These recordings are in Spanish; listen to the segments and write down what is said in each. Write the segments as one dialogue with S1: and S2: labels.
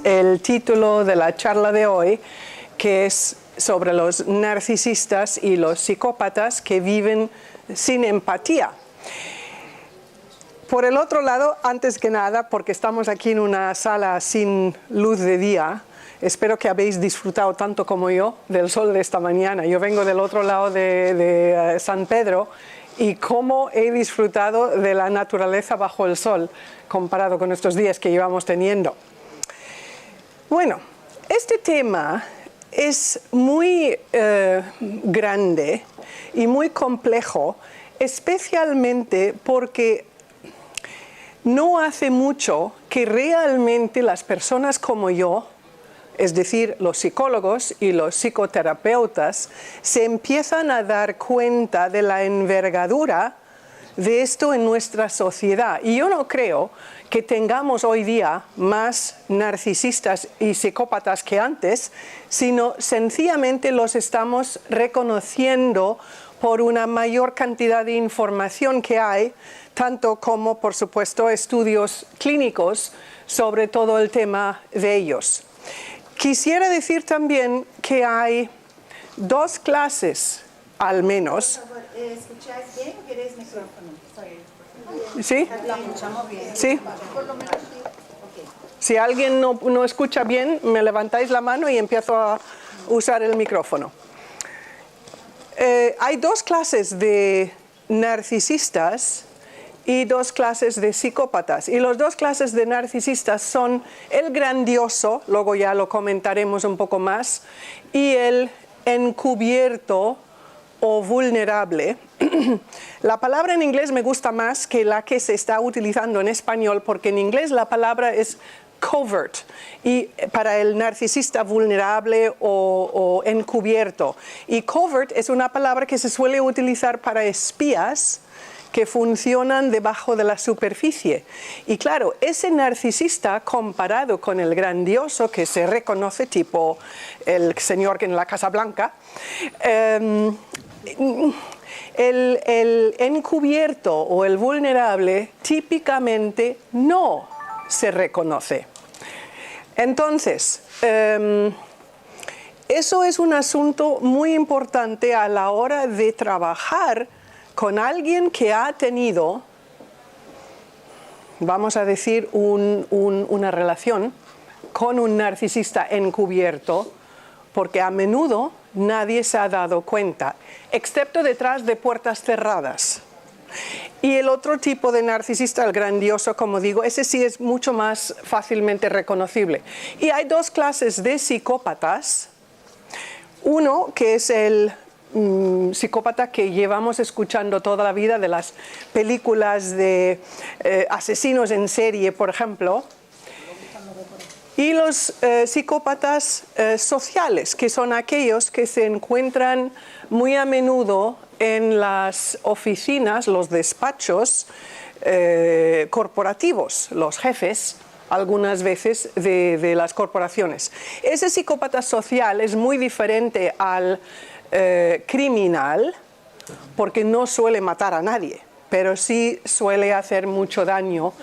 S1: El título de la charla de hoy, que es sobre los narcisistas y los psicópatas que viven sin empatía. Por el otro lado, antes que nada, porque estamos aquí en una sala sin luz de día, espero que habéis disfrutado tanto como yo del sol de esta mañana. Yo vengo del otro lado de San Pedro y cómo he disfrutado de la naturaleza bajo el sol comparado con estos días que llevamos teniendo. Bueno, este tema es muy grande y muy complejo, especialmente porque no hace mucho que realmente las personas como yo, es decir, los psicólogos y los psicoterapeutas, se empiezan a dar cuenta de la envergadura de esto en nuestra sociedad. Y yo no creo que tengamos hoy día más narcisistas y psicópatas que antes, sino sencillamente los estamos reconociendo por una mayor cantidad de información que hay, tanto como, por supuesto, estudios clínicos sobre todo el tema de ellos. Quisiera decir también que hay dos clases, al menos.
S2: Por favor, ¿escucháis bien o queréis micrófono?
S1: ¿Sí?
S2: La escuchamos bien.
S1: Sí. Si alguien no escucha bien, me levantáis la mano y empiezo a usar el micrófono. Hay dos clases de narcisistas y dos clases de psicópatas. Y las dos clases de narcisistas son el grandioso, luego ya lo comentaremos un poco más, y el encubierto o vulnerable. La palabra en inglés me gusta más que la que se está utilizando en español, porque en inglés la palabra es covert, y para el narcisista vulnerable o encubierto. Y covert es una palabra que se suele utilizar para espías que funcionan debajo de la superficie. Y claro, ese narcisista comparado con el grandioso que se reconoce, tipo el señor en la Casa Blanca, el encubierto o el vulnerable típicamente no se reconoce. Entonces, eso es un asunto muy importante a la hora de trabajar con alguien que ha tenido, vamos a decir, una relación con un narcisista encubierto, porque a menudo nadie se ha dado cuenta, excepto detrás de puertas cerradas. Y el otro tipo de narcisista, el grandioso, como digo, ese sí es mucho más fácilmente reconocible. Y hay dos clases de psicópatas. Uno que es el psicópata que llevamos escuchando toda la vida de las películas de asesinos en serie, por ejemplo. Y los psicópatas sociales, que son aquellos que se encuentran muy a menudo en las oficinas, los despachos corporativos, los jefes, algunas veces de las corporaciones. Ese psicópata social es muy diferente al criminal, porque no suele matar a nadie, pero sí suele hacer mucho daño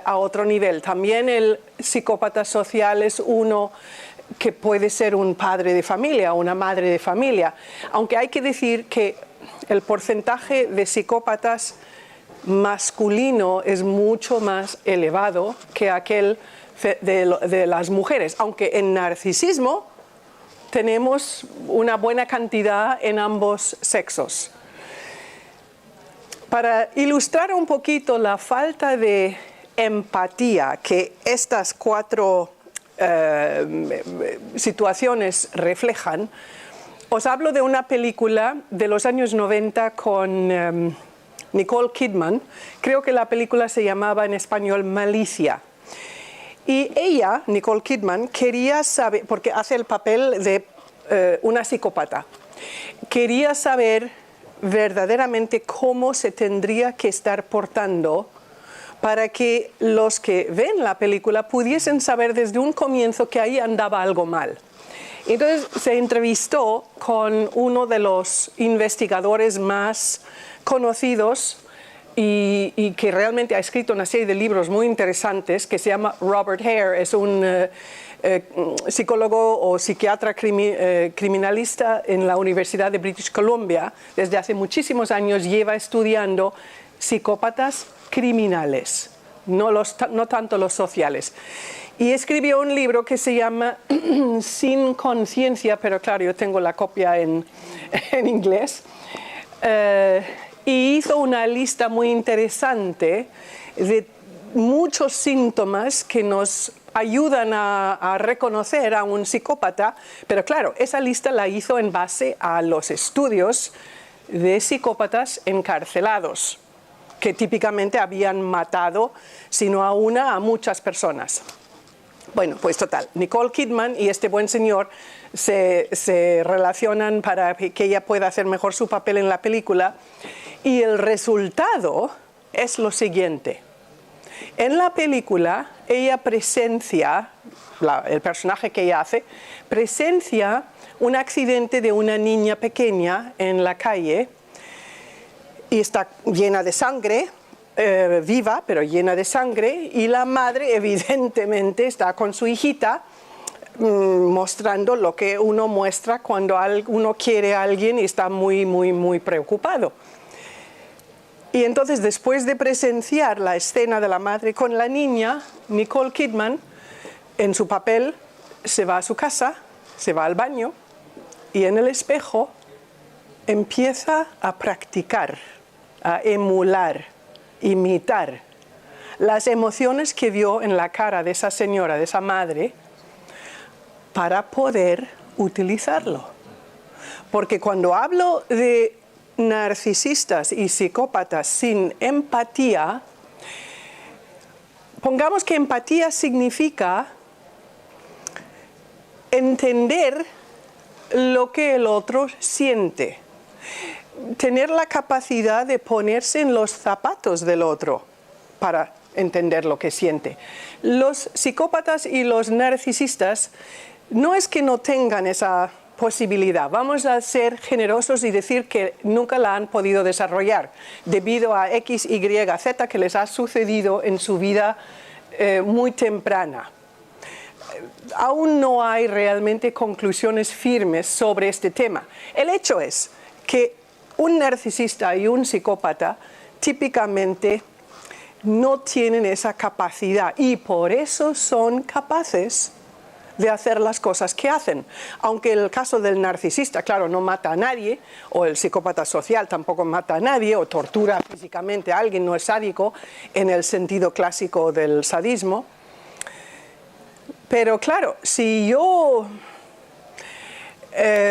S1: a otro nivel. También el psicópata social es uno que puede ser un padre de familia o una madre de familia, aunque hay que decir que el porcentaje de psicópatas masculino es mucho más elevado que aquel de las mujeres, aunque en narcisismo tenemos una buena cantidad en ambos sexos. Para ilustrar un poquito la falta de empatía que estas cuatro situaciones reflejan, os hablo de una película de los años 90 con Nicole Kidman. Creo que la película se llamaba en español Malicia. Y ella, Nicole Kidman, quería saber, porque hace el papel de una psicópata, quería saber verdaderamente cómo se tendría que estar portando para que los que ven la película pudiesen saber desde un comienzo que ahí andaba algo mal. Entonces se entrevistó con uno de los investigadores más conocidos y que realmente ha escrito una serie de libros muy interesantes, que se llama Robert Hare. Es un psicólogo o psiquiatra criminalista en la Universidad de British Columbia. Desde hace muchísimos años lleva estudiando psicópatas criminales, no tanto los sociales. Y escribió un libro que se llama Sin conciencia, pero claro, yo tengo la copia en inglés. Y hizo una lista muy interesante de muchos síntomas que nos ayudan a reconocer a un psicópata, pero claro, esa lista la hizo en base a los estudios de psicópatas encarcelados, que típicamente habían matado, si no a una, a muchas personas. Bueno, pues total, Nicole Kidman y este buen señor se relacionan para que ella pueda hacer mejor su papel en la película, y el resultado es lo siguiente. En la película, ella presencia, el personaje que ella hace, presencia un accidente de una niña pequeña en la calle y está llena de sangre, viva, pero llena de sangre, y la madre evidentemente está con su hijita mostrando lo que uno muestra cuando uno quiere a alguien y está muy, muy, muy preocupado. Y entonces, después de presenciar la escena de la madre con la niña, Nicole Kidman, en su papel, se va a su casa, se va al baño y en el espejo empieza a practicar, a emular, imitar las emociones que vio en la cara de esa señora, de esa madre, para poder utilizarlo. Porque cuando hablo de narcisistas y psicópatas sin empatía, pongamos que empatía significa entender lo que el otro siente, tener la capacidad de ponerse en los zapatos del otro para entender lo que siente. Los psicópatas y los narcisistas no es que no tengan esa posibilidad, vamos a ser generosos y decir que nunca la han podido desarrollar debido a X, Y, Z que les ha sucedido en su vida muy temprana. Aún no hay realmente conclusiones firmes sobre este tema. El hecho es que un narcisista y un psicópata típicamente no tienen esa capacidad y por eso son capaces de hacer las cosas que hacen. Aunque el caso del narcisista, claro, no mata a nadie, o el psicópata social tampoco mata a nadie, o tortura físicamente a alguien, no es sádico en el sentido clásico del sadismo. Pero claro, si yo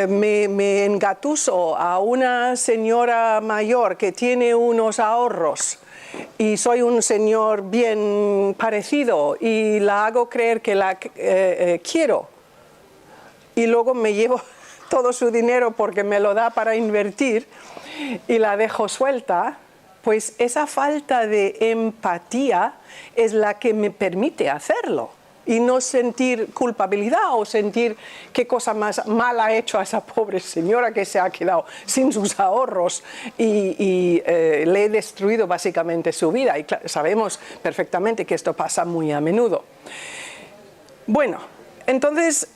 S1: me engatuso a una señora mayor que tiene unos ahorros y soy un señor bien parecido y la hago creer que la quiero y luego me llevo todo su dinero porque me lo da para invertir y la dejo suelta, pues esa falta de empatía es la que me permite hacerlo y no sentir culpabilidad o sentir qué cosa más mal ha hecho a esa pobre señora que se ha quedado sin sus ahorros y le he destruido básicamente su vida. Y sabemos perfectamente que esto pasa muy a menudo. Bueno, entonces,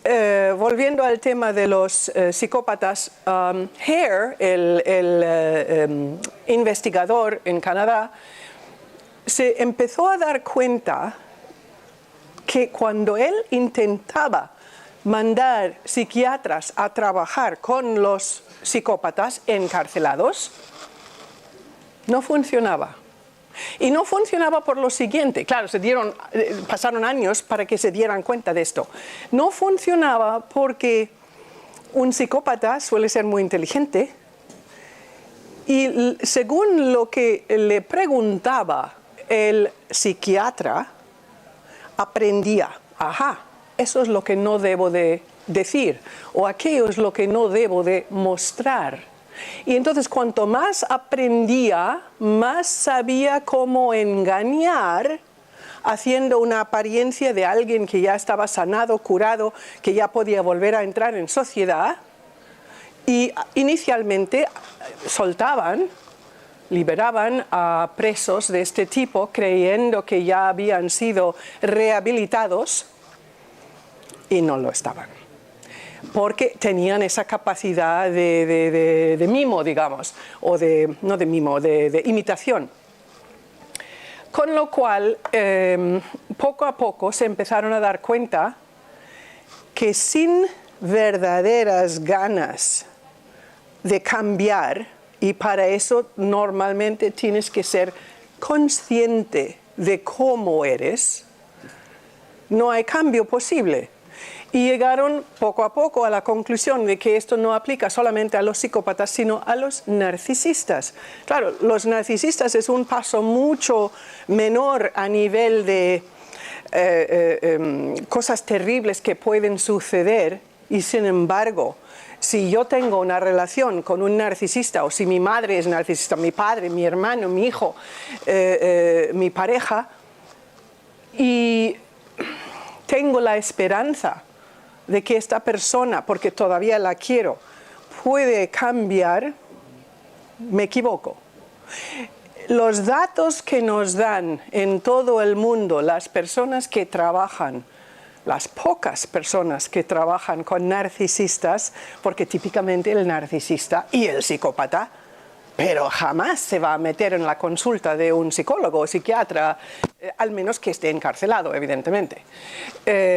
S1: volviendo al tema de los psicópatas, Hare, el investigador en Canadá, se empezó a dar cuenta que cuando él intentaba mandar psiquiatras a trabajar con los psicópatas encarcelados, no funcionaba. Y no funcionaba por lo siguiente, claro, pasaron años para que se dieran cuenta de esto. No funcionaba porque un psicópata suele ser muy inteligente y según lo que le preguntaba el psiquiatra, aprendía, ajá, eso es lo que no debo de decir, o aquello es lo que no debo de mostrar. Y entonces cuanto más aprendía, más sabía cómo engañar, haciendo una apariencia de alguien que ya estaba sanado, curado, que ya podía volver a entrar en sociedad. Y inicialmente soltaban liberaban a presos de este tipo creyendo que ya habían sido rehabilitados y no lo estaban, porque tenían esa capacidad de mimo, digamos, o no de mimo, de imitación. Con lo cual, poco a poco se empezaron a dar cuenta que sin verdaderas ganas de cambiar, y para eso normalmente tienes que ser consciente de cómo eres, no hay cambio posible. Y llegaron poco a poco a la conclusión de que esto no aplica solamente a los psicópatas, sino a los narcisistas. Claro, los narcisistas es un paso mucho menor a nivel de cosas terribles que pueden suceder, y sin embargo, si yo tengo una relación con un narcisista, o si mi madre es narcisista, mi padre, mi hermano, mi hijo, mi pareja, y tengo la esperanza de que esta persona, porque todavía la quiero, puede cambiar, me equivoco. Los datos que nos dan en todo el mundo las personas que trabajan, las pocas personas que trabajan con narcisistas, porque típicamente el narcisista y el psicópata, pero jamás se va a meter en la consulta de un psicólogo o psiquiatra, al menos que esté encarcelado, evidentemente,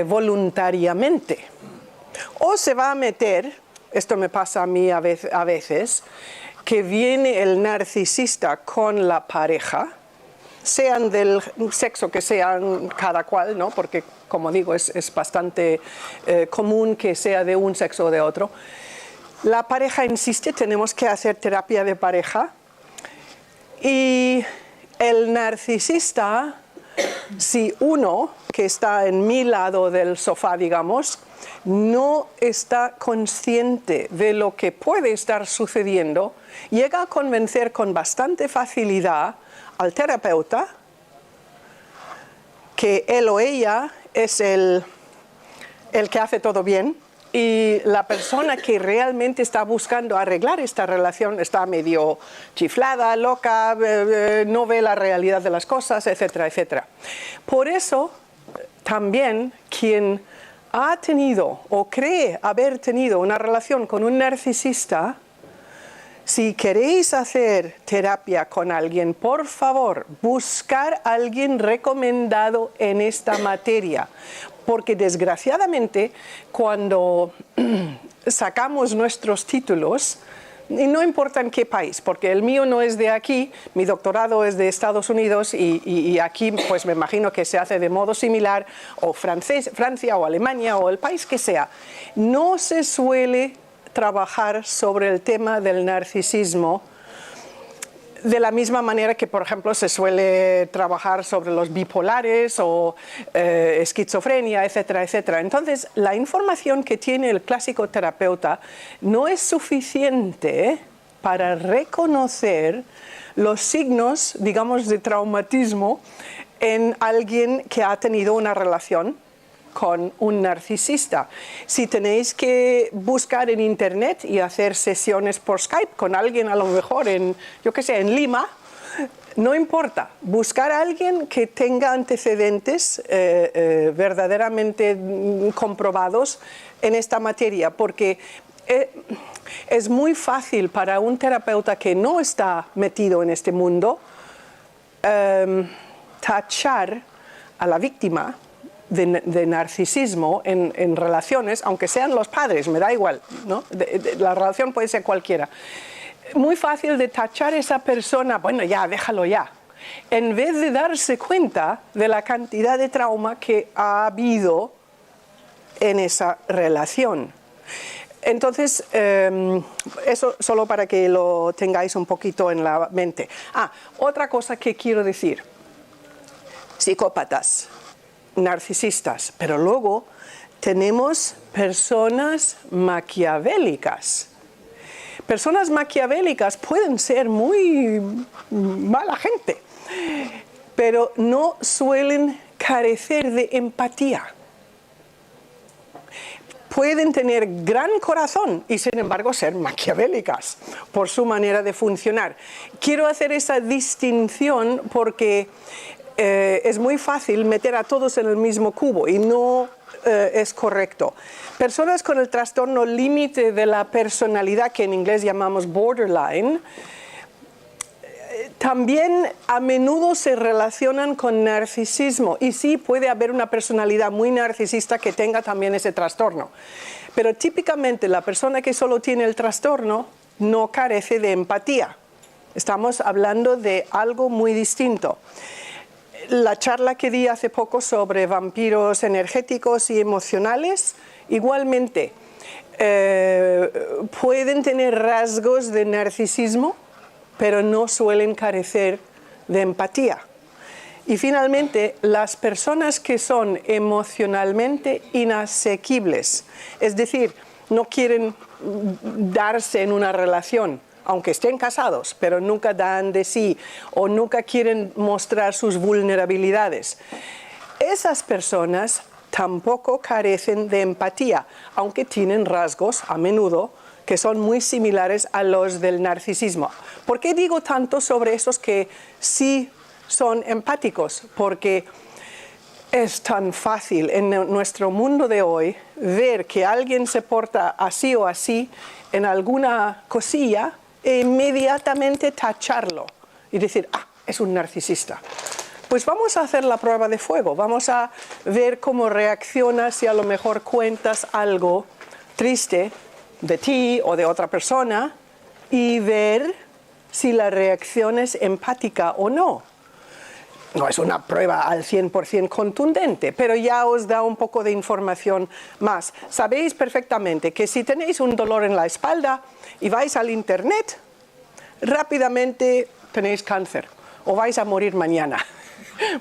S1: voluntariamente. O se va a meter, esto me pasa a mí a veces, que viene el narcisista con la pareja, sean del sexo que sean cada cual, ¿no? Porque, como digo, es bastante común que sea de un sexo o de otro. La pareja insiste, tenemos que hacer terapia de pareja, y el narcisista, si uno que está en mi lado del sofá, digamos, no está consciente de lo que puede estar sucediendo, llega a convencer con bastante facilidad al terapeuta que él o ella es el que hace todo bien, y la persona que realmente está buscando arreglar esta relación está medio chiflada, loca, no ve la realidad de las cosas, etcétera, etcétera. Por eso, también quien ha tenido o cree haber tenido una relación con un narcisista, si queréis hacer terapia con alguien, por favor, buscar a alguien recomendado en esta materia. Porque desgraciadamente, cuando sacamos nuestros títulos, y no importa en qué país, porque el mío no es de aquí, mi doctorado es de Estados Unidos, y aquí pues me imagino que se hace de modo similar, o Francia o Alemania o el país que sea, no se suele trabajar sobre el tema del narcisismo de la misma manera que, por ejemplo, se suele trabajar sobre los bipolares o esquizofrenia, etcétera, etcétera. Entonces, la información que tiene el clásico terapeuta no es suficiente para reconocer los signos, digamos, de traumatismo en alguien que ha tenido una relación con un narcisista. Si tenéis que buscar en internet y hacer sesiones por Skype con alguien, a lo mejor en, yo qué sé, en Lima, no importa. Buscar a alguien que tenga antecedentes verdaderamente comprobados en esta materia, porque es muy fácil para un terapeuta que no está metido en este mundo tachar a la víctima de narcisismo en relaciones, aunque sean los padres, me da igual, ¿no? La relación puede ser cualquiera. Muy fácil de tachar a esa persona, bueno, ya, déjalo ya, en vez de darse cuenta de la cantidad de trauma que ha habido en esa relación. Entonces, eso solo para que lo tengáis un poquito en la mente. Otra cosa que quiero decir, psicópatas, narcisistas, pero luego tenemos personas maquiavélicas. Personas maquiavélicas pueden ser muy mala gente, pero no suelen carecer de empatía. pueden tener gran corazón y sin embargo ser maquiavélicas por su manera de funcionar. Quiero hacer esa distinción porque es muy fácil meter a todos en el mismo cubo y no es correcto. Personas con el trastorno límite de la personalidad, que en inglés llamamos borderline, también a menudo se relacionan con narcisismo y sí puede haber una personalidad muy narcisista que tenga también ese trastorno. Pero típicamente la persona que solo tiene el trastorno no carece de empatía. Estamos hablando de algo muy distinto. La charla que di hace poco sobre vampiros energéticos y emocionales, igualmente pueden tener rasgos de narcisismo, pero no suelen carecer de empatía. Y finalmente, las personas que son emocionalmente inasequibles, es decir, no quieren darse en una relación, aunque estén casados, pero nunca dan de sí o nunca quieren mostrar sus vulnerabilidades. Esas personas tampoco carecen de empatía, aunque tienen rasgos a menudo que son muy similares a los del narcisismo. ¿Por qué digo tanto sobre esos que sí son empáticos? Porque es tan fácil en nuestro mundo de hoy ver que alguien se porta así o así en alguna cosilla e inmediatamente tacharlo y decir, es un narcisista. Pues vamos a hacer la prueba de fuego, vamos a ver cómo reaccionas si a lo mejor cuentas algo triste de ti o de otra persona y ver si la reacción es empática o no. No es una prueba al 100% contundente, pero ya os da un poco de información más. Sabéis perfectamente que si tenéis un dolor en la espalda y vais al internet, rápidamente tenéis cáncer o vais a morir mañana.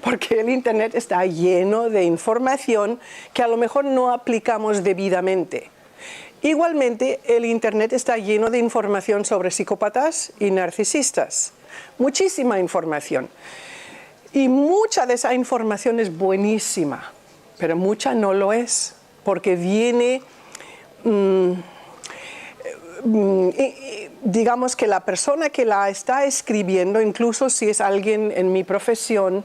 S1: Porque el internet está lleno de información que a lo mejor no aplicamos debidamente. Igualmente, el internet está lleno de información sobre psicópatas y narcisistas. Muchísima información. Y mucha de esa información es buenísima, pero mucha no lo es, porque viene, digamos que la persona que la está escribiendo, incluso si es alguien en mi profesión,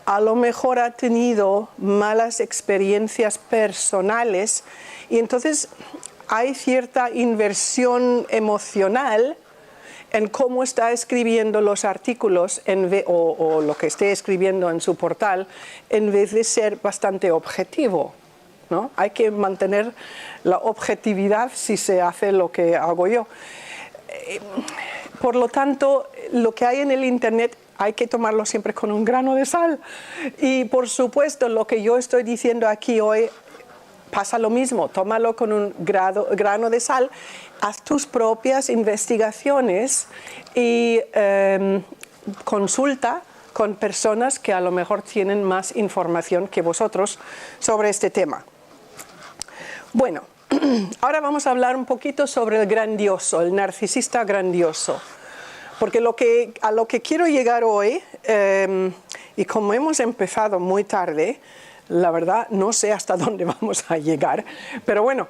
S1: a lo mejor ha tenido malas experiencias personales y entonces hay cierta inversión emocional en cómo está escribiendo los artículos o lo que esté escribiendo en su portal, en vez de ser bastante objetivo, ¿no? Hay que mantener la objetividad si se hace lo que hago yo. Por lo tanto, lo que hay en el internet hay que tomarlo siempre con un grano de sal. Y por supuesto, lo que yo estoy diciendo aquí hoy pasa lo mismo, tómalo con un grano de sal, haz tus propias investigaciones y consulta con personas que a lo mejor tienen más información que vosotros sobre este tema. Bueno, ahora vamos a hablar un poquito sobre el grandioso, el narcisista grandioso. Porque a lo que quiero llegar hoy, y como hemos empezado muy tarde, la verdad no sé hasta dónde vamos a llegar, pero bueno,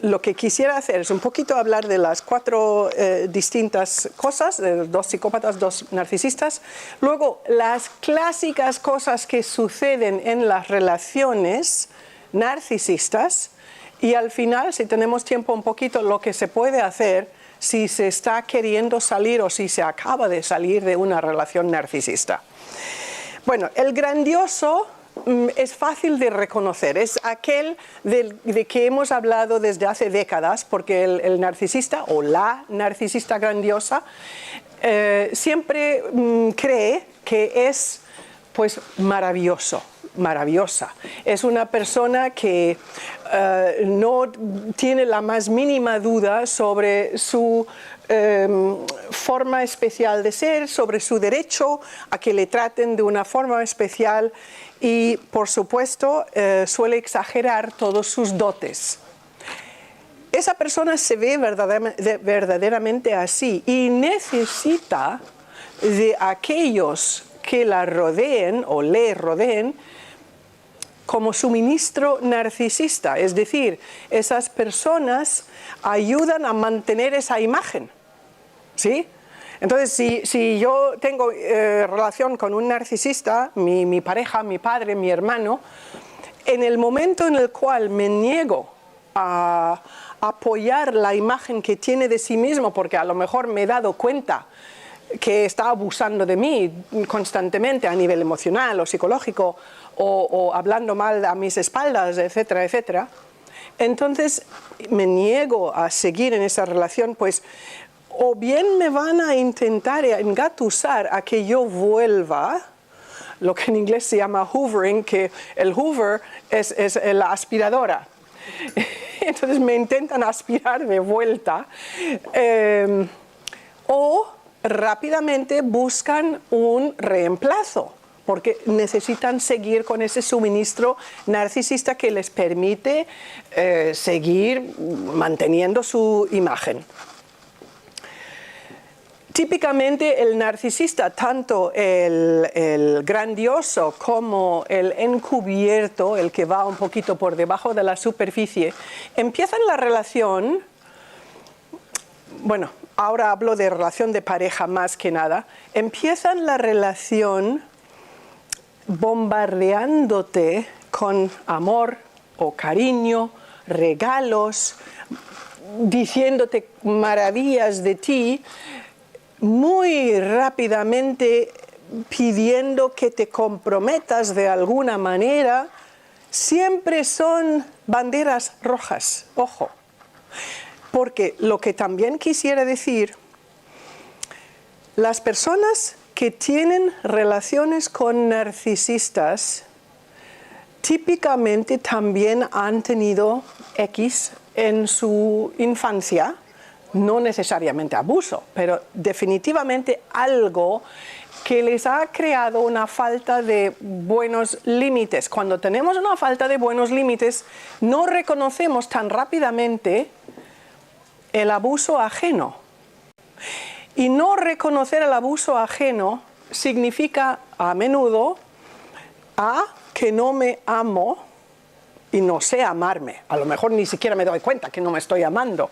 S1: lo que quisiera hacer es un poquito hablar de las 4 distintas cosas, de 2 psicópatas, 2 narcisistas, luego las clásicas cosas que suceden en las relaciones narcisistas y al final, si tenemos tiempo, un poquito lo que se puede hacer si se está queriendo salir o si se acaba de salir de una relación narcisista. Bueno, el grandioso es fácil de reconocer, es aquel de que hemos hablado desde hace décadas, porque el narcisista o la narcisista grandiosa siempre cree que es pues maravillosa. Es una persona que no tiene la más mínima duda sobre su forma especial de ser, sobre su derecho a que le traten de una forma especial y, por supuesto, suele exagerar todos sus dotes. Esa persona se ve verdaderamente así y necesita de aquellos que la rodeen o le rodeen como suministro narcisista, es decir, esas personas ayudan a mantener esa imagen, ¿sí? Entonces, si yo tengo relación con un narcisista, mi pareja, mi padre, mi hermano, en el momento en el cual me niego a apoyar la imagen que tiene de sí mismo, porque a lo mejor me he dado cuenta que está abusando de mí constantemente a nivel emocional o psicológico, o hablando mal a mis espaldas, etcétera, etcétera, entonces me niego a seguir en esa relación, pues o bien me van a intentar engatusar a que yo vuelva, lo que en inglés se llama hoovering, que el hoover es la aspiradora. Entonces me intentan aspirar de vuelta, o rápidamente buscan un reemplazo, porque necesitan seguir con ese suministro narcisista que les permite seguir manteniendo su imagen. Típicamente el narcisista, tanto el grandioso como el encubierto, el que va un poquito por debajo de la superficie, empiezan la relación, bueno, ahora hablo de relación de pareja más que nada, empiezan la relación bombardeándote con amor o cariño, regalos, diciéndote maravillas de ti, muy rápidamente pidiendo que te comprometas de alguna manera. Siempre son banderas rojas, ojo. Porque lo que también quisiera decir, las personas que tienen relaciones con narcisistas típicamente también han tenido X en su infancia. No necesariamente abuso, pero definitivamente algo que les ha creado una falta de buenos límites. Cuando tenemos una falta de buenos límites, no reconocemos tan rápidamente el abuso ajeno. Y no reconocer el abuso ajeno significa a menudo que no me amo y no sé amarme. A lo mejor ni siquiera me doy cuenta que no me estoy amando.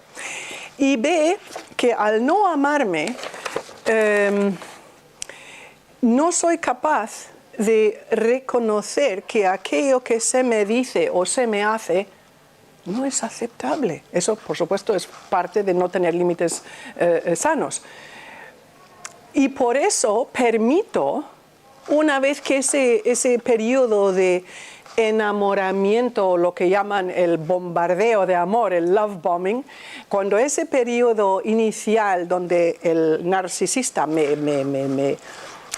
S1: Y B, que al no amarme, no soy capaz de reconocer que aquello que se me dice o se me hace no es aceptable. Eso, por supuesto, es parte de no tener límites sanos. Y por eso permito, una vez que ese periodo de enamoramiento, lo que llaman el bombardeo de amor, el love bombing, cuando ese periodo inicial donde el narcisista me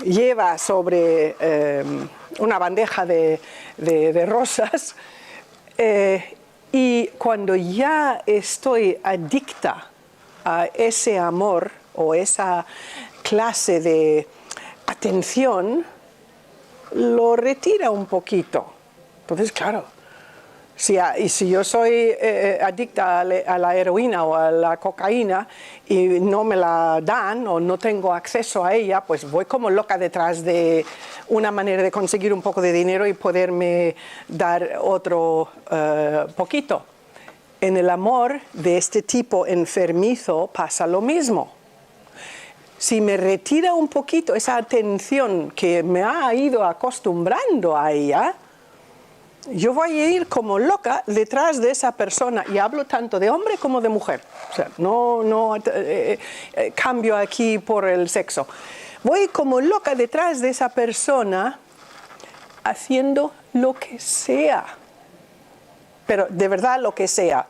S1: lleva sobre una bandeja de rosas, y cuando ya estoy adicta a ese amor o esa clase de atención, lo retira un poquito. Entonces, claro, si yo soy adicta a la heroína o a la cocaína y no me la dan o no tengo acceso a ella, pues voy como loca detrás de una manera de conseguir un poco de dinero y poderme dar otro poquito. En el amor de este tipo enfermizo pasa lo mismo. Si me retira un poquito esa atención que me ha ido acostumbrando a ella, yo voy a ir como loca detrás de esa persona, y hablo tanto de hombre como de mujer. O sea, no cambio aquí por el sexo. Voy como loca detrás de esa persona haciendo lo que sea, pero de verdad lo que sea,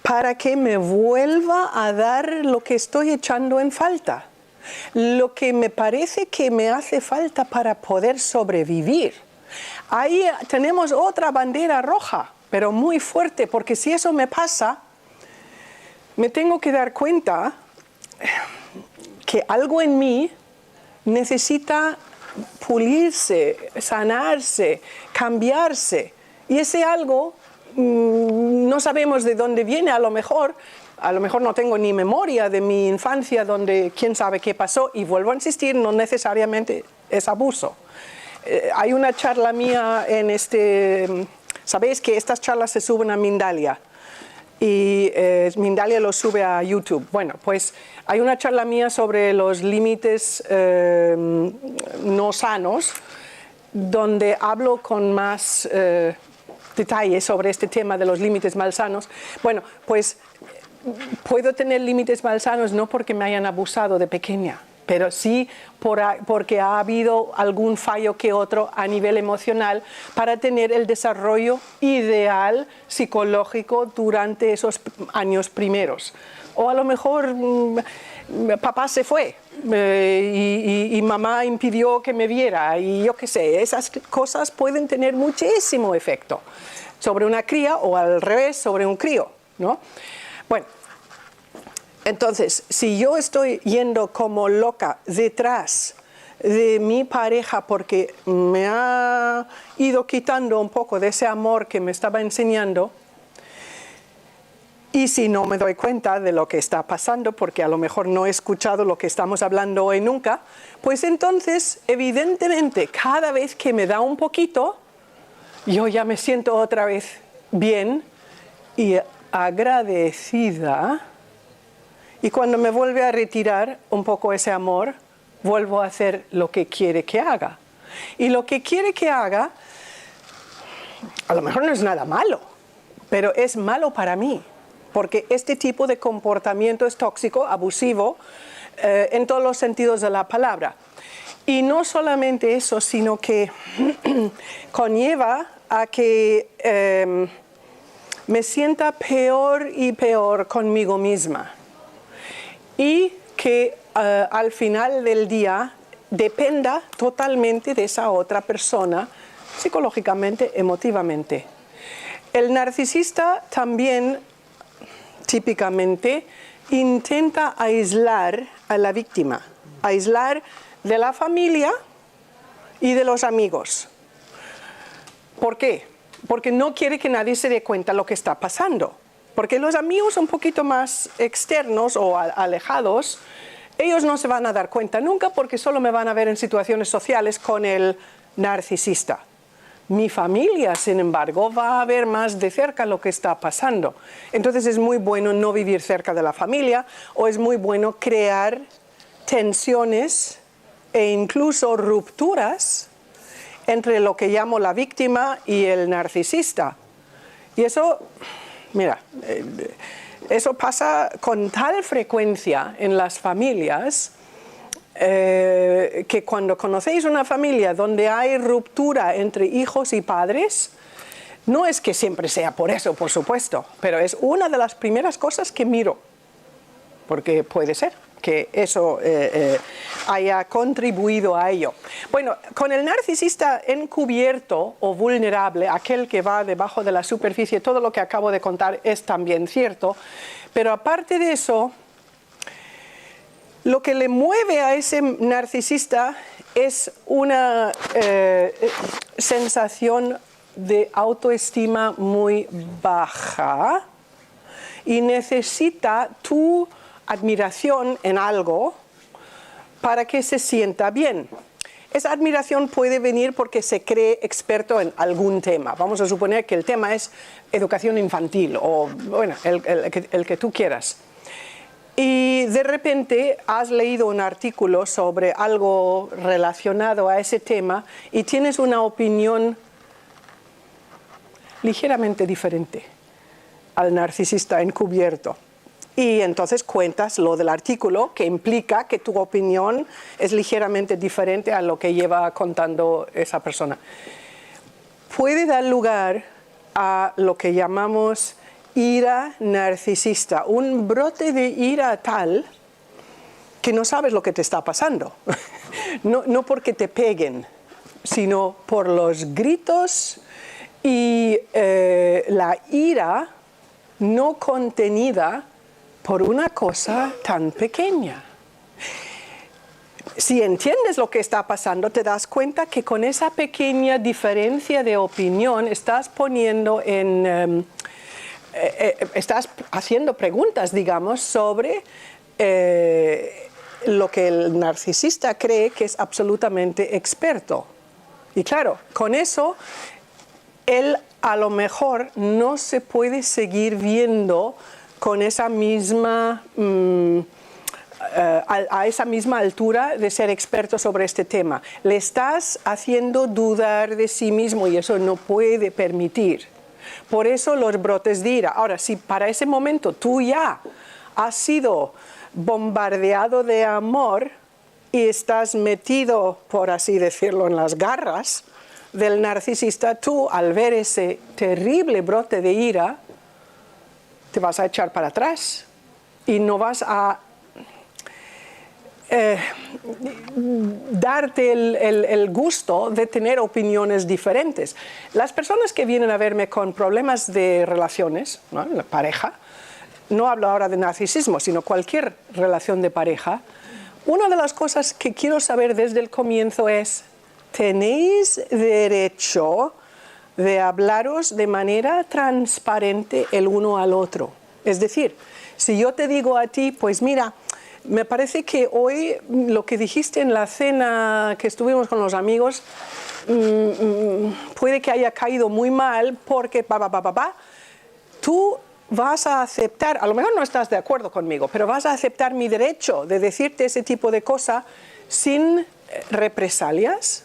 S1: para que me vuelva a dar lo que estoy echando en falta, lo que me parece que me hace falta para poder sobrevivir. Ahí tenemos otra bandera roja, pero muy fuerte, porque si eso me pasa, me tengo que dar cuenta que algo en mí necesita pulirse, sanarse, cambiarse. Y ese algo no sabemos de dónde viene. A lo mejor no tengo ni memoria de mi infancia donde quién sabe qué pasó, y vuelvo a insistir, no necesariamente es abuso. hay una charla mía en este... Sabéis que estas charlas se suben a Mindalia y Mindalia lo sube a YouTube. Bueno, pues hay una charla mía sobre los límites no sanos, donde hablo con más detalles sobre este tema de los límites malsanos. Bueno, pues puedo tener límites malsanos no porque me hayan abusado de pequeña, pero sí porque ha habido algún fallo que otro a nivel emocional para tener el desarrollo ideal psicológico durante esos años primeros. O a lo mejor papá se fue y mamá impidió que me viera y yo qué sé, esas cosas pueden tener muchísimo efecto sobre una cría o al revés sobre un crío, ¿no? Bueno, entonces, si yo estoy yendo como loca detrás de mi pareja porque me ha ido quitando un poco de ese amor que me estaba enseñando, y si no me doy cuenta de lo que está pasando, porque a lo mejor no he escuchado lo que estamos hablando hoy nunca, pues entonces, evidentemente, cada vez que me da un poquito, yo ya me siento otra vez bien y agradecida. Y cuando me vuelve a retirar un poco ese amor, vuelvo a hacer lo que quiere que haga. Y lo que quiere que haga, a lo mejor no es nada malo, pero es malo para mí, porque este tipo de comportamiento es tóxico, abusivo, en todos los sentidos de la palabra. Y no solamente eso, sino que conlleva a que me sienta peor y peor conmigo misma. Y que al final del día dependa totalmente de esa otra persona, psicológicamente, emotivamente. El narcisista también, típicamente, intenta aislar a la víctima, aislar de la familia y de los amigos. ¿Por qué? Porque no quiere que nadie se dé cuenta de lo que está pasando. Porque los amigos un poquito más externos o alejados, ellos no se van a dar cuenta nunca porque solo me van a ver en situaciones sociales con el narcisista. Mi familia, sin embargo, va a ver más de cerca lo que está pasando. Entonces es muy bueno no vivir cerca de la familia o es muy bueno crear tensiones e incluso rupturas entre lo que llamo la víctima y el narcisista. Y eso... Mira, eso pasa con tal frecuencia en las familias que cuando conocéis una familia donde hay ruptura entre hijos y padres, no es que siempre sea por eso, por supuesto, pero es una de las primeras cosas que miro, porque puede ser que eso haya contribuido a ello. Bueno, con el narcisista encubierto o vulnerable, aquel que va debajo de la superficie, todo lo que acabo de contar es también cierto, pero aparte de eso, lo que le mueve a ese narcisista es una sensación de autoestima muy baja y necesita tu admiración en algo para que se sienta bien. Esa admiración puede venir porque se cree experto en algún tema. Vamos a suponer que el tema es educación infantil o bueno, el que tú quieras. Y de repente has leído un artículo sobre algo relacionado a ese tema y tienes una opinión ligeramente diferente al narcisista encubierto. Y entonces cuentas lo del artículo, que implica que tu opinión es ligeramente diferente a lo que lleva contando esa persona. Puede dar lugar a lo que llamamos ira narcisista, un brote de ira tal que no sabes lo que te está pasando. No porque te peguen, sino por los gritos y la ira no contenida por una cosa tan pequeña. Si entiendes lo que está pasando, te das cuenta que con esa pequeña diferencia de opinión estás poniendo estás haciendo preguntas, digamos, sobre lo que el narcisista cree que es absolutamente experto. Y claro, con eso, él a lo mejor no se puede seguir viendo con esa misma, a esa misma altura de ser experto sobre este tema. Le estás haciendo dudar de sí mismo y eso no puede permitir. Por eso los brotes de ira. Ahora, si para ese momento tú ya has sido bombardeado de amor y estás metido, por así decirlo, en las garras del narcisista, tú al ver ese terrible brote de ira, te vas a echar para atrás y no vas a darte el gusto de tener opiniones diferentes. Las personas que vienen a verme con problemas de relaciones, ¿no?, la pareja, no hablo ahora de narcisismo, sino cualquier relación de pareja, una de las cosas que quiero saber desde el comienzo es: ¿tenéis derecho de hablaros de manera transparente el uno al otro? Es decir, si yo te digo a ti, pues mira, me parece que hoy lo que dijiste en la cena que estuvimos con los amigos puede que haya caído muy mal porque tú vas a aceptar, a lo mejor no estás de acuerdo conmigo, pero vas a aceptar mi derecho de decirte ese tipo de cosas sin represalias.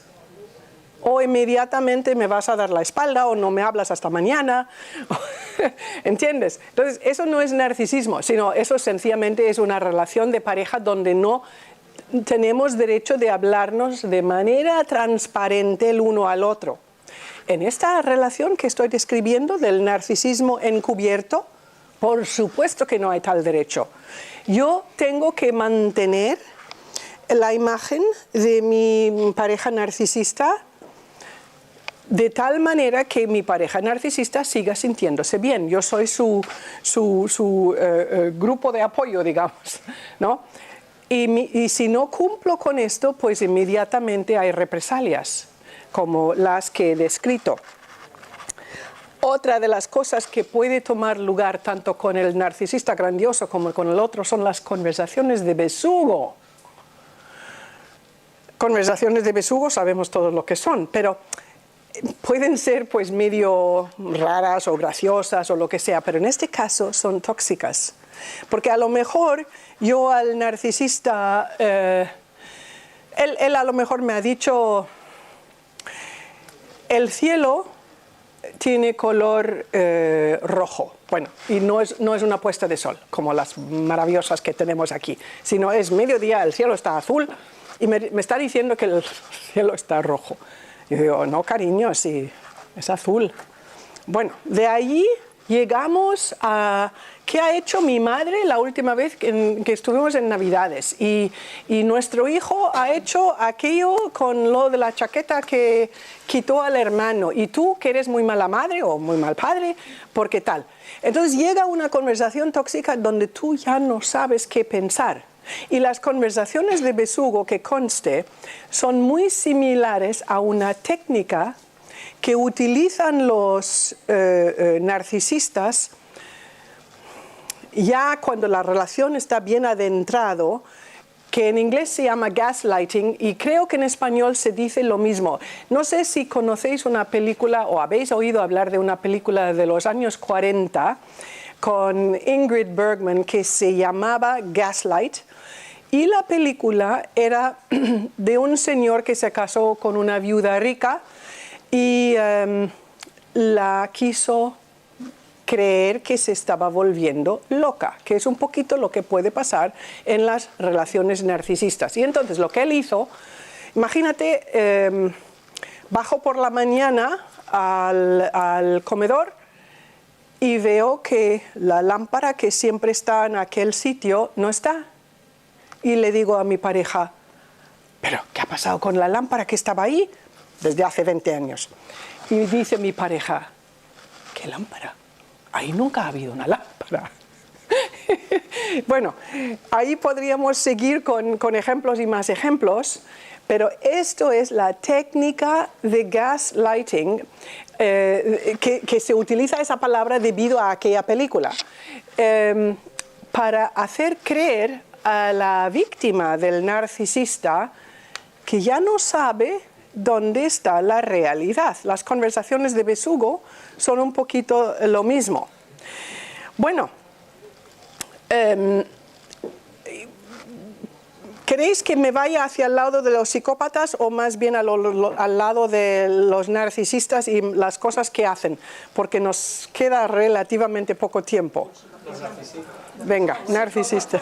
S1: O inmediatamente me vas a dar la espalda o no me hablas hasta mañana. ¿Entiendes? Entonces, eso no es narcisismo, sino eso sencillamente es una relación de pareja donde no tenemos derecho de hablarnos de manera transparente el uno al otro. En esta relación que estoy describiendo del narcisismo encubierto, por supuesto que no hay tal derecho. Yo tengo que mantener la imagen de mi pareja narcisista de tal manera que mi pareja narcisista siga sintiéndose bien. Yo soy su grupo de apoyo, digamos, ¿no? Y si no cumplo con esto, pues inmediatamente hay represalias, como las que he descrito. Otra de las cosas que puede tomar lugar tanto con el narcisista grandioso como con el otro son las conversaciones de besugo. Conversaciones de besugo sabemos todos lo que son, pero pueden ser pues medio raras o graciosas o lo que sea, pero en este caso son tóxicas. Porque a lo mejor yo al narcisista, él a lo mejor me ha dicho: el cielo tiene color rojo. Bueno, y no es una puesta de sol, como las maravillosas que tenemos aquí, sino es mediodía, el cielo está azul y me está diciendo que el cielo está rojo. Y digo: no, cariño, sí, es azul. Bueno, de allí llegamos a qué ha hecho mi madre la última vez que estuvimos en Navidades. Y nuestro hijo ha hecho aquello con lo de la chaqueta que quitó al hermano. Y tú, que eres muy mala madre o muy mal padre, ¿por qué tal? Entonces llega una conversación tóxica donde tú ya no sabes qué pensar. Y las conversaciones de besugo, que conste, son muy similares a una técnica que utilizan los narcisistas ya cuando la relación está bien adentrado, que en inglés se llama gaslighting y creo que en español se dice lo mismo. No sé si conocéis una película o habéis oído hablar de una película de los años 40 con Ingrid Bergman que se llamaba Gaslight. Y la película era de un señor que se casó con una viuda rica y la quiso creer que se estaba volviendo loca, que es un poquito lo que puede pasar en las relaciones narcisistas. Y entonces lo que él hizo, imagínate, bajo por la mañana al comedor y veo que la lámpara que siempre está en aquel sitio no está. Y le digo a mi pareja: ¿pero qué ha pasado con la lámpara que estaba ahí desde hace 20 años? Y dice mi pareja: ¿qué lámpara? Ahí nunca ha habido una lámpara. Bueno, ahí podríamos seguir con ejemplos y más ejemplos, pero esto es la técnica de gaslighting, que se utiliza esa palabra debido a aquella película, para hacer creer a la víctima del narcisista que ya no sabe dónde está la realidad. Las conversaciones de besugo son un poquito lo mismo. Bueno, ¿queréis que me vaya hacia el lado de los psicópatas o más bien al lado de los narcisistas y las cosas que hacen? Porque nos queda relativamente poco tiempo. Venga, narcisista.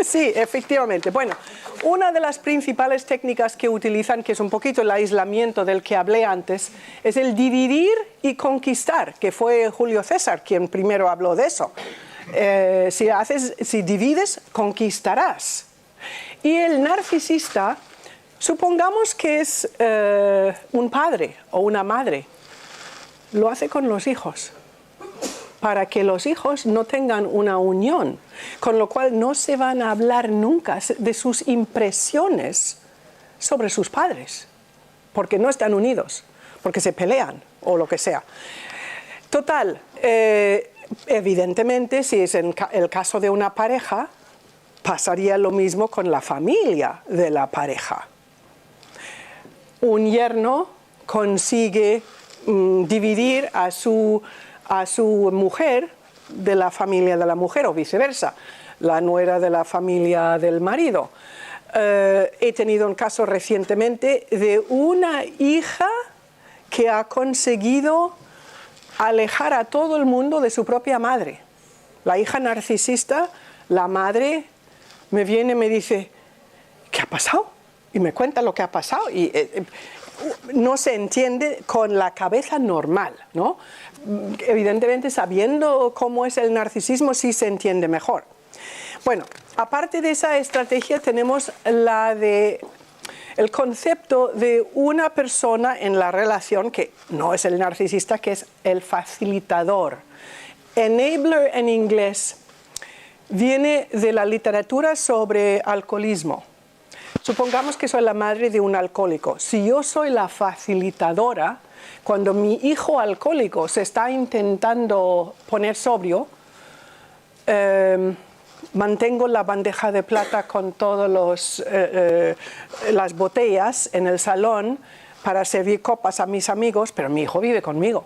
S1: Sí, efectivamente. Bueno, una de las principales técnicas que utilizan, que es un poquito el aislamiento del que hablé antes, es el dividir y conquistar, que fue Julio César quien primero habló de eso. Si divides, conquistarás. Y el narcisista, supongamos que es un padre o una madre, lo hace con los hijos, para que los hijos no tengan una unión, con lo cual no se van a hablar nunca de sus impresiones sobre sus padres, porque no están unidos, porque se pelean o lo que sea. Total, evidentemente, si es el caso de una pareja, pasaría lo mismo con la familia de la pareja. Un yerno consigue dividir a su mujer de la familia de la mujer o viceversa, la nuera de la familia del marido. He tenido un caso recientemente de una hija que ha conseguido alejar a todo el mundo de su propia madre. La hija narcisista, la madre me viene y me dice, ¿qué ha pasado? Y me cuenta lo que ha pasado y no se entiende con la cabeza normal, ¿no? Evidentemente, sabiendo cómo es el narcisismo, sí se entiende mejor. Bueno, aparte de esa estrategia tenemos el concepto de una persona en la relación que no es el narcisista, que es el facilitador. Enabler en inglés viene de la literatura sobre alcoholismo. Supongamos que soy la madre de un alcohólico. Si yo soy la facilitadora, cuando mi hijo alcohólico se está intentando poner sobrio, mantengo la bandeja de plata con todas las botellas en el salón para servir copas a mis amigos, pero mi hijo vive conmigo.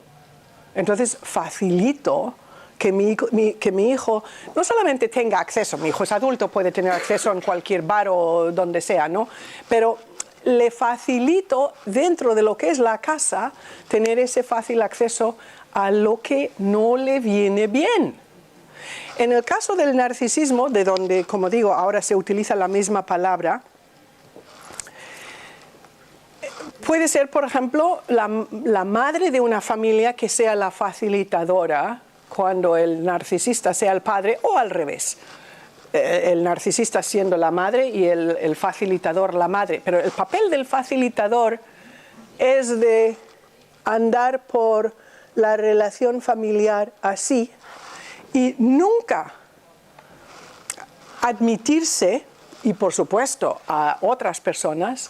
S1: Entonces facilito que mi hijo no solamente tenga acceso, mi hijo es adulto, puede tener acceso en cualquier bar o donde sea, ¿no? Pero le facilito dentro de lo que es la casa tener ese fácil acceso a lo que no le viene bien. En el caso del narcisismo, de donde, como digo, ahora se utiliza la misma palabra, puede ser, por ejemplo, la madre de una familia que sea la facilitadora cuando el narcisista sea el padre, o al revés. El narcisista siendo la madre y el facilitador la madre. Pero el papel del facilitador es de andar por la relación familiar así y nunca admitirse, y por supuesto a otras personas,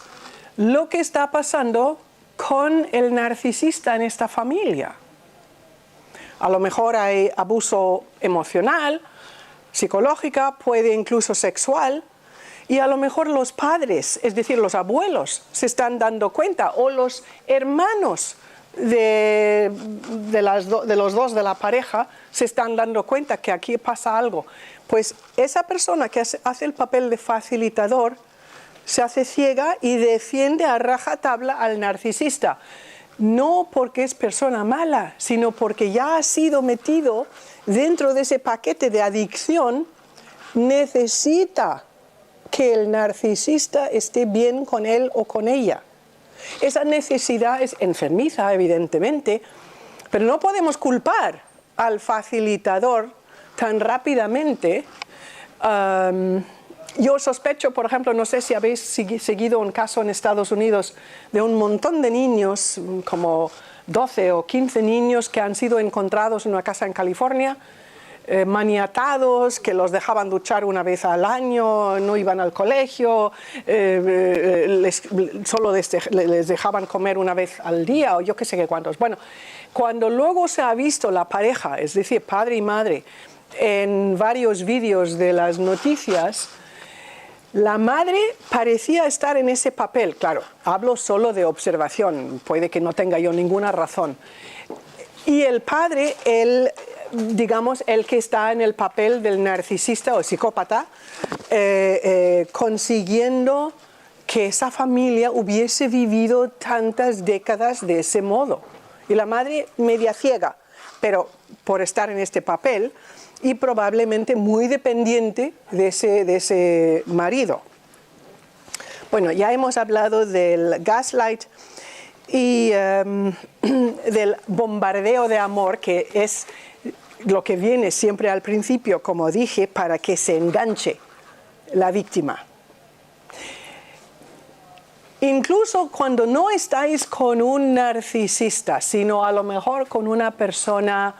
S1: lo que está pasando con el narcisista en esta familia. A lo mejor hay abuso emocional, psicológica, puede incluso sexual, y a lo mejor los padres, es decir, los abuelos, se están dando cuenta, o los hermanos de los dos de la pareja se están dando cuenta que aquí pasa algo. Pues esa persona que hace el papel de facilitador se hace ciega y defiende a rajatabla al narcisista. No porque es persona mala, sino porque ya ha sido metido dentro de ese paquete de adicción, necesita que el narcisista esté bien con él o con ella. Esa necesidad es enfermiza, evidentemente, pero no podemos culpar al facilitador tan rápidamente. Yo sospecho, por ejemplo, no sé si habéis seguido un caso en Estados Unidos de un montón de niños, como 12 o 15 niños que han sido encontrados en una casa en California, maniatados, que los dejaban duchar una vez al año, no iban al colegio, solo les dejaban comer una vez al día o yo qué sé qué cuántos. Bueno, cuando luego se ha visto la pareja, es decir, padre y madre, en varios vídeos de las noticias, La madre parecía estar en ese papel. Claro, hablo solo de observación, puede que no tenga yo ninguna razón. Y el padre, digamos, el que está en el papel del narcisista o psicópata, consiguiendo que esa familia hubiese vivido tantas décadas de ese modo. Y la madre media ciega, pero por estar en este papel, y probablemente muy dependiente de ese marido. Bueno, ya hemos hablado del gaslight y del bombardeo de amor, que es lo que viene siempre al principio, como dije, para que se enganche la víctima. Incluso cuando no estáis con un narcisista, sino a lo mejor con una persona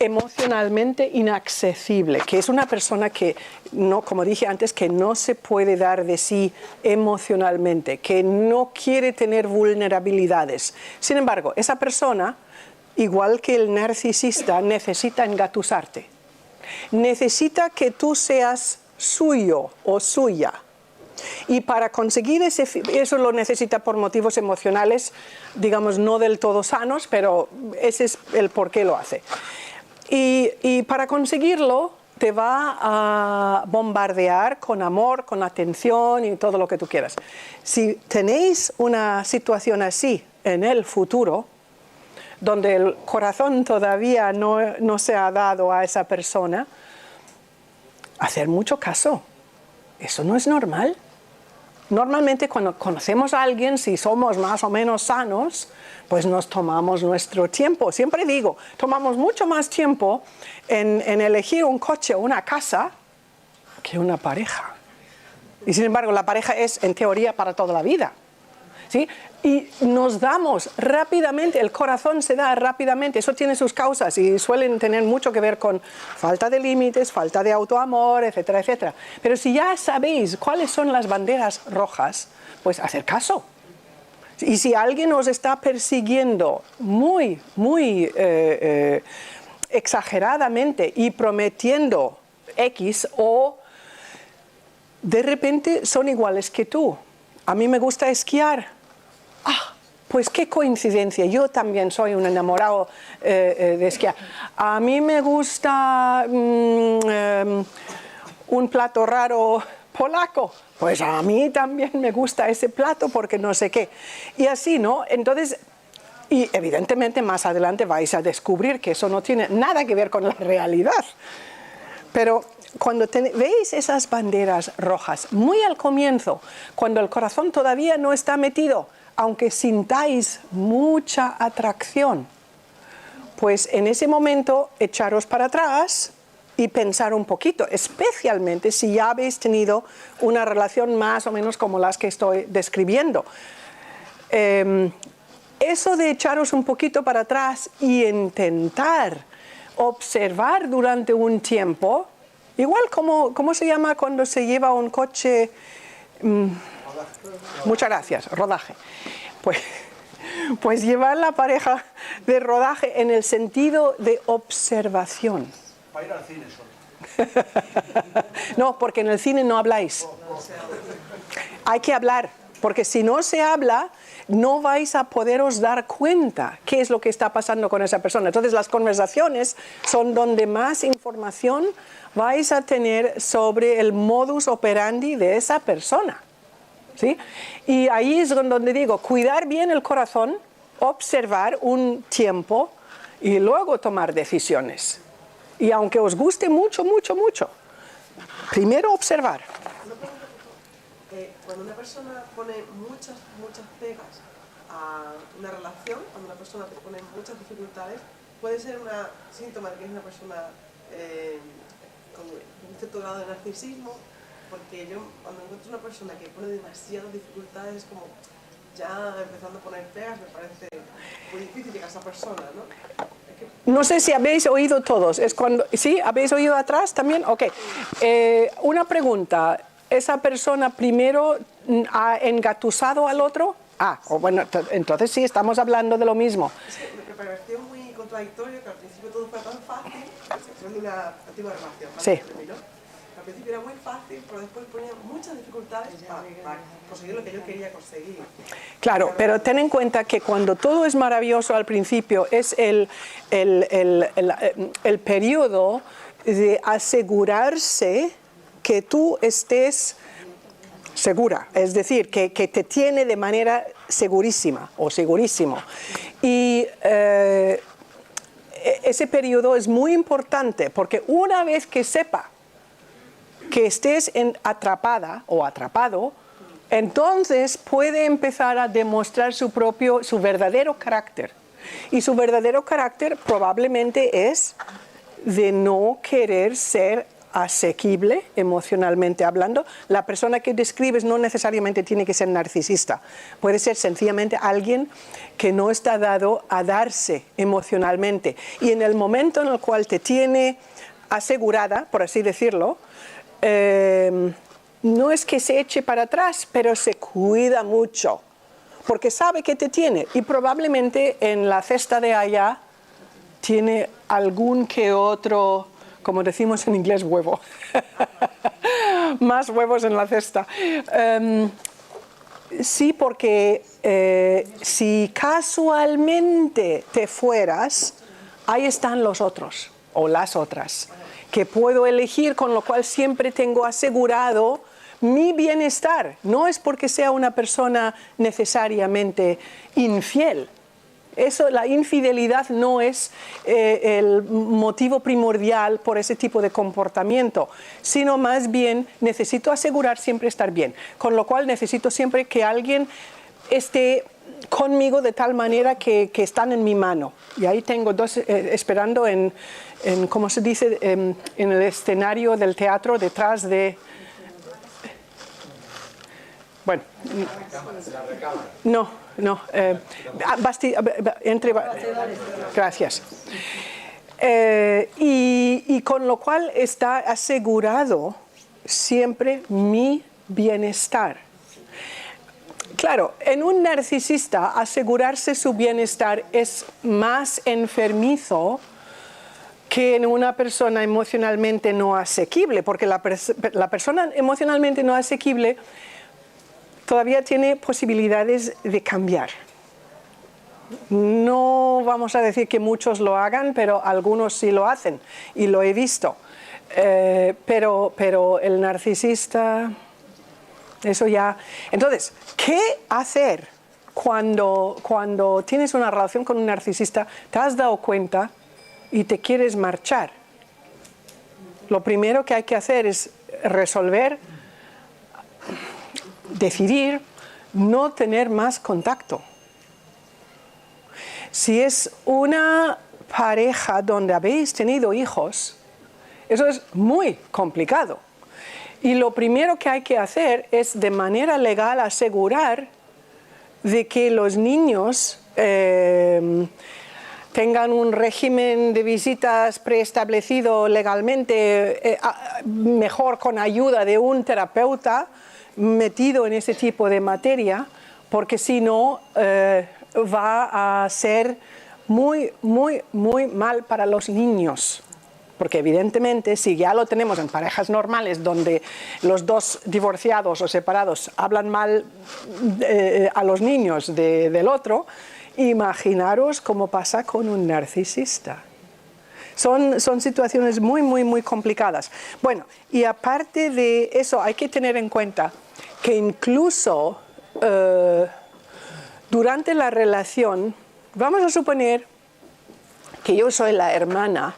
S1: emocionalmente inaccesible, que es una persona que, no, como dije antes, que no se puede dar de sí emocionalmente, que no quiere tener vulnerabilidades. Sin embargo, esa persona, igual que el narcisista, necesita engatusarte. Necesita que tú seas suyo o suya. Y para conseguir eso lo necesita por motivos emocionales, digamos, no del todo sanos, pero ese es el por qué lo hace. Y para conseguirlo te va a bombardear con amor, con atención y todo lo que tú quieras. Si tenéis una situación así en el futuro, donde el corazón todavía no se ha dado a esa persona, hacer mucho caso. Eso no es normal. Normalmente cuando conocemos a alguien, si somos más o menos sanos, pues nos tomamos nuestro tiempo. Siempre digo, tomamos mucho más tiempo en elegir un coche o una casa que una pareja. Y sin embargo, la pareja es en teoría para toda la vida, ¿sí? Y nos damos rápidamente, el corazón se da rápidamente, eso tiene sus causas y suelen tener mucho que ver con falta de límites, falta de autoamor, etcétera, etcétera. Pero si ya sabéis cuáles son las banderas rojas, pues hacer caso. Y si alguien os está persiguiendo muy exageradamente y prometiendo X, o de repente son iguales que tú. A mí me gusta esquiar. Ah, pues qué coincidencia, yo también soy un enamorado de esquiar. A mí me gusta un plato raro polaco, pues a mí también me gusta ese plato porque no sé qué. Y así, ¿no? Entonces, y evidentemente más adelante vais a descubrir que eso no tiene nada que ver con la realidad. Pero cuando veis esas banderas rojas, muy al comienzo, cuando el corazón todavía no está metido, aunque sintáis mucha atracción, pues en ese momento echaros para atrás y pensar un poquito, especialmente si ya habéis tenido una relación más o menos como las que estoy describiendo. Eso de echaros un poquito para atrás y intentar observar durante un tiempo, igual ¿cómo se llama cuando se lleva un coche? Muchas gracias, rodaje. Pues llevar la pareja de rodaje en el sentido de observación.
S3: Para ir al cine solo.
S1: No, porque en el cine no habláis. Hay que hablar, porque si no se habla, no vais a poderos dar cuenta qué es lo que está pasando con esa persona. Entonces las conversaciones son donde más información vais a tener sobre el modus operandi de esa persona. ¿Sí? Y ahí es donde digo, cuidar bien el corazón, observar un tiempo y luego tomar decisiones. Y aunque os guste mucho, primero observar.
S4: Cuando una persona pone muchas pegas a una relación, cuando una persona te pone muchas dificultades, puede ser un síntoma de que es una persona con un cierto grado de narcisismo. Porque yo cuando encuentro una persona que pone demasiadas dificultades, es como ya empezando a poner pegas, me parece muy difícil llegar a esa persona, ¿no?
S1: No sé si habéis oído todos. ¿Sí? ¿Habéis oído atrás también? Ok. Una pregunta. ¿Esa persona primero ha engatusado al otro? Bueno, entonces sí, estamos hablando de lo mismo.
S4: Es que me pareció muy contradictorio que al principio todo fue tan fácil, de una antigua relación,
S1: Sí.
S4: ¿no? al principio era muy fácil, pero después ponía muchas dificultades para conseguir lo que yo quería conseguir.
S1: Claro, pero ten en cuenta que cuando todo es maravilloso al principio es el periodo de asegurarse que tú estés segura, es decir, que te tiene de manera segurísima o segurísimo. Y ese periodo es muy importante porque una vez que sepa que estés atrapada o atrapado, entonces puede empezar a demostrar su verdadero carácter. Y su verdadero carácter probablemente es de no querer ser asequible emocionalmente hablando. La persona que describes no necesariamente tiene que ser narcisista. Puede ser sencillamente alguien que no está dado a darse emocionalmente. Y en el momento en el cual te tiene asegurada, por así decirlo, no es que se eche para atrás, pero se cuida mucho, porque sabe que te tiene. Y probablemente en la cesta de allá tiene algún que otro, como decimos en inglés, huevo. Más huevos en la cesta. Sí, porque si casualmente te fueras, ahí están los otros o las otras que puedo elegir, con lo cual siempre tengo asegurado mi bienestar. No es porque sea una persona necesariamente infiel. La infidelidad no es el motivo primordial por ese tipo de comportamiento, sino más bien necesito asegurar siempre estar bien, con lo cual necesito siempre que alguien esté conmigo de tal manera que están en mi mano. Y ahí tengo dos esperando ¿cómo se dice? En el escenario del teatro, detrás de... Bueno, no. Gracias. Y con lo cual está asegurado siempre mi bienestar. Claro, en un narcisista asegurarse su bienestar es más enfermizo que en una persona emocionalmente no asequible, porque la persona emocionalmente no asequible todavía tiene posibilidades de cambiar. No vamos a decir que muchos lo hagan, pero algunos sí lo hacen, y lo he visto. Pero el narcisista, eso ya... Entonces, ¿qué hacer cuando tienes una relación con un narcisista, te has dado cuenta y te quieres marchar? Lo primero que hay que hacer es resolver, decidir no tener más contacto. Si es una pareja donde habéis tenido hijos, eso es muy complicado. Y lo primero que hay que hacer es de manera legal asegurar de que los niños tengan un régimen de visitas preestablecido legalmente, mejor con ayuda de un terapeuta metido en ese tipo de materia, porque si no va a ser muy mal para los niños. Porque evidentemente si ya lo tenemos en parejas normales donde los dos divorciados o separados hablan mal a los niños del otro, imaginaros cómo pasa con un narcisista. Son situaciones muy complicadas. Bueno, y aparte de eso hay que tener en cuenta que incluso durante la relación, vamos a suponer que yo soy la hermana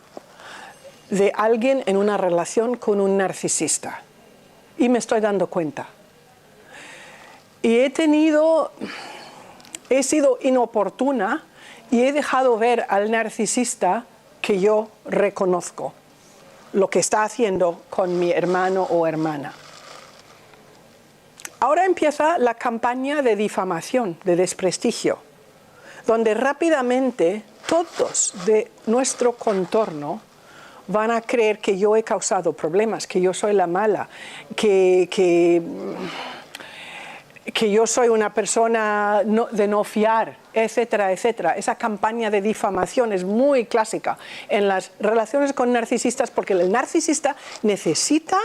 S1: de alguien en una relación con un narcisista y me estoy dando cuenta. Y he sido inoportuna y he dejado ver al narcisista que yo reconozco lo que está haciendo con mi hermano o hermana. Ahora empieza la campaña de difamación, de desprestigio, donde rápidamente todos de nuestro contorno van a creer que yo he causado problemas, que yo soy la mala, que yo soy una persona de no fiar, etcétera, etcétera. Esa campaña de difamación es muy clásica en las relaciones con narcisistas, porque el narcisista necesita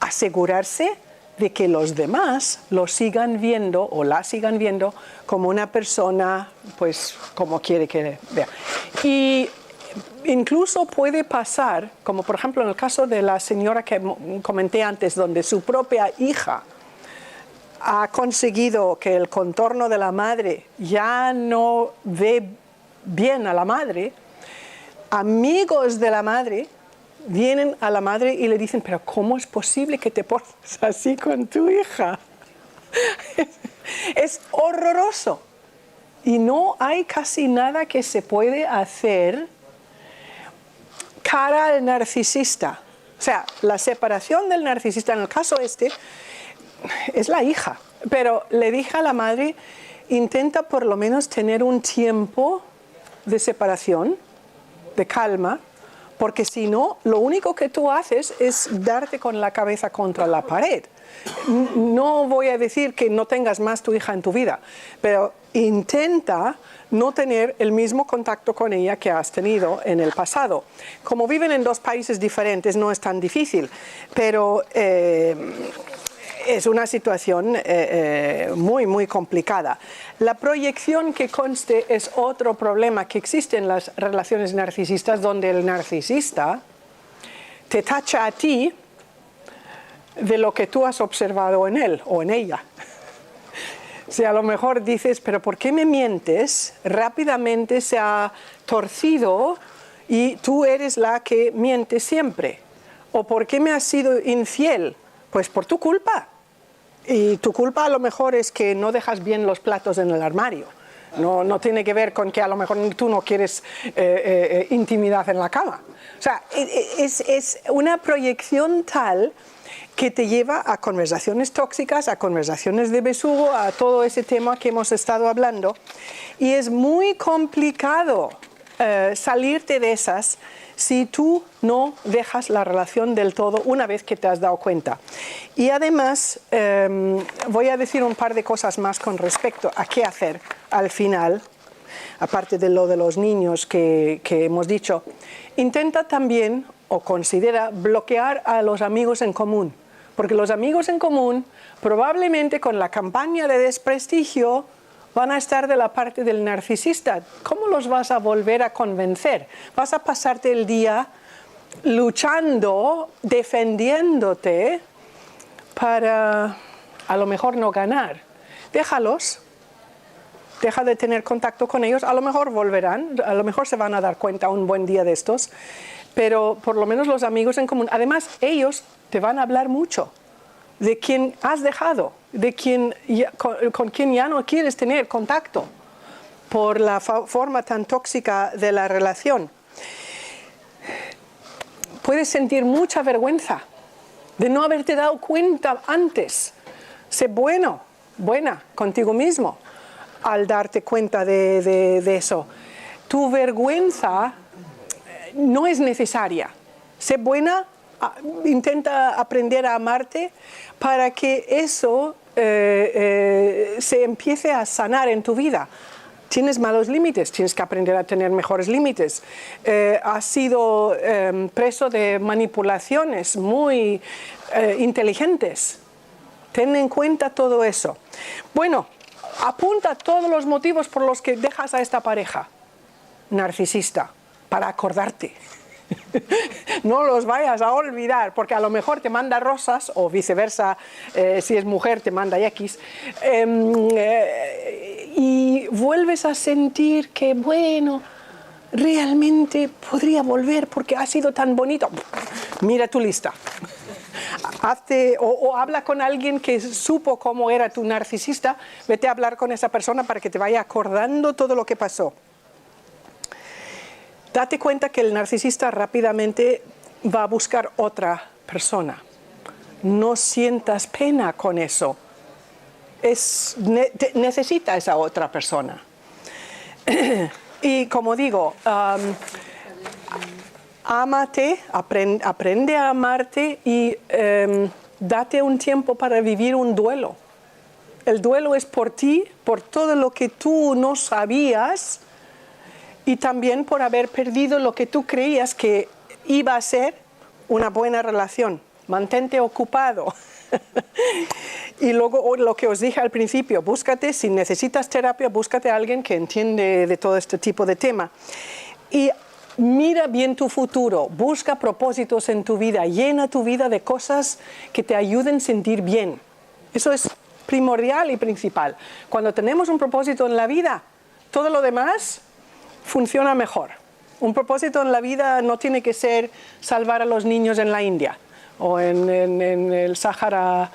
S1: asegurarse de que los demás lo sigan viendo o la sigan viendo como una persona, pues, como quiere que vea. Y incluso puede pasar, como por ejemplo en el caso de la señora que comenté antes, donde su propia hija ha conseguido que el contorno de la madre ya no ve bien a la madre, amigos de la madre vienen a la madre y le dicen, pero ¿cómo es posible que te portes así con tu hija? Es horroroso. Y no hay casi nada que se puede hacer cara al narcisista. O sea, la separación del narcisista, en el caso este, es la hija. Pero le dije a la madre, intenta por lo menos tener un tiempo de separación, de calma, porque si no, lo único que tú haces es darte con la cabeza contra la pared. No voy a decir que no tengas más tu hija en tu vida, pero intenta no tener el mismo contacto con ella que has tenido en el pasado. Como viven en dos países diferentes no es tan difícil, pero es una situación muy, muy complicada. La proyección que conste es otro problema que existe en las relaciones narcisistas, donde el narcisista te tacha a ti de lo que tú has observado en él o en ella. Si a lo mejor dices, pero ¿por qué me mientes? Rápidamente se ha torcido y tú eres la que miente siempre. ¿O por qué me has sido infiel? Pues por tu culpa. Y tu culpa a lo mejor es que no dejas bien los platos en el armario. No tiene que ver con que a lo mejor tú no quieres intimidad en la cama. O sea, es una proyección tal que te lleva a conversaciones tóxicas, a conversaciones de besugo, a todo ese tema que hemos estado hablando. Y es muy complicado salirte de esas si tú no dejas la relación del todo una vez que te has dado cuenta. Y además voy a decir un par de cosas más con respecto a qué hacer al final, aparte de lo de los niños que hemos dicho. Intenta también o considera bloquear a los amigos en común, porque los amigos en común probablemente con la campaña de desprestigio van a estar de la parte del narcisista. ¿Cómo los vas a volver a convencer? Vas a pasarte el día luchando, defendiéndote para a lo mejor no ganar. Déjalos, deja de tener contacto con ellos, a lo mejor volverán, a lo mejor se van a dar cuenta un buen día de estos, pero por lo menos los amigos en común. Además, ellos te van a hablar mucho de quien has dejado, de quien con quien ya no quieres tener contacto por la forma tan tóxica de la relación. Puedes sentir mucha vergüenza de no haberte dado cuenta antes. Sé buena contigo mismo al darte cuenta de eso. Tu vergüenza no es necesaria. Sé buena, intenta aprender a amarte para que eso se empiece a sanar en tu vida. Tienes malos límites, tienes que aprender a tener mejores límites. Has sido preso de manipulaciones muy inteligentes. Ten en cuenta todo eso. Bueno, apunta todos los motivos por los que dejas a esta pareja narcisista para acordarte. No los vayas a olvidar, porque a lo mejor te manda rosas o viceversa, si es mujer te manda X, y vuelves a sentir que bueno, realmente podría volver porque ha sido tan bonito. Mira tu lista. Hazte, o habla con alguien que supo cómo era tu narcisista, vete a hablar con esa persona para que te vaya acordando todo lo que pasó. Date cuenta que el narcisista rápidamente va a buscar otra persona. No sientas pena con eso. Necesita esa otra persona. Y como digo, ámate, aprende a amarte y date un tiempo para vivir un duelo. El duelo es por ti, por todo lo que tú no sabías y también por haber perdido lo que tú creías que iba a ser una buena relación. mantente ocupado. Y luego lo que os dije al principio, búscate, si necesitas terapia, búscate a alguien que entiende de todo este tipo de tema. Y mira bien tu futuro, busca propósitos en tu vida, llena tu vida de cosas que te ayuden a sentir bien. Eso es primordial y principal. Cuando tenemos un propósito en la vida, todo lo demás funciona mejor. Un propósito en la vida no tiene que ser salvar a los niños en la India o en el Sáhara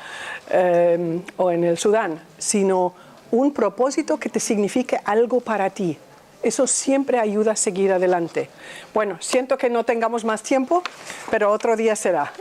S1: o en el Sudán, sino un propósito que te signifique algo para ti. Eso siempre ayuda a seguir adelante. Bueno, siento que no tengamos más tiempo, pero otro día será.